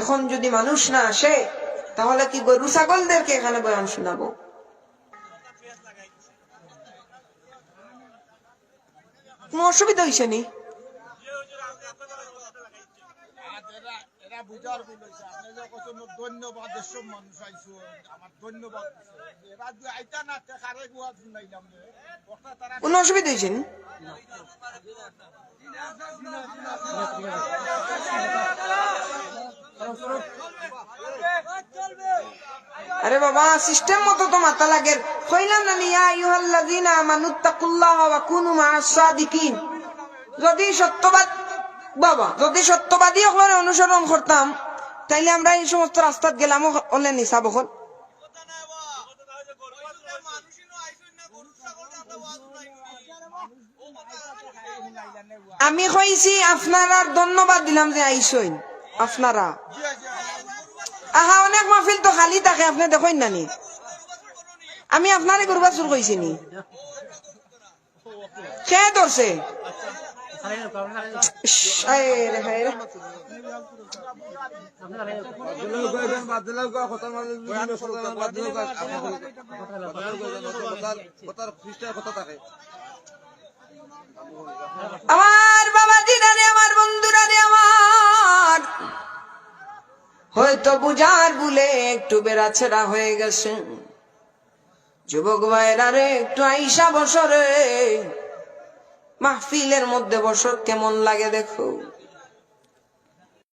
এখন যদি মানুষ না আসে তাহলে কি গরু ছাগলদেরকে এখানে বয়ান শোনাবো? কোনো অসুবিধা হয়েছে নি? কোনো অসুবিধা হয়েছে নি? আরে বাবা, সিস্টেম মতো তো মাথা লাগে। কইলাম না ইয়া আইয়ুহাল্লাযীনা আমানুত্তাকুল্লাহা ওয়া কুনু মা'আস সাদিকিন। যদি সত্যবাদী হলে অনুসরণ করতাম তাইলে আমরা এই সমস্ত রাস্তাত গেলাম হলে নিসাব হল। আমি কইছি আপনারা ধন্যবাদ দিলাম যে আইসইন আপনারা। আহা, অনেক মাহফিল তো খালি থাকে, আপনি দেখেন না নি? আমি আপনারে গরু বাছুর কইছি নি? কে ধরছে? আমার বাবাজিরা রে, আমার বন্ধুরা রে, আমার হয়তো বুঝার ভুলে একটু বেড়াছেড়া হয়ে গেছে। যুবক ভাইরা রে, একটু আইসা বসরে মাহফিলের মধ্যে বসর, কেমন লাগে দেখো।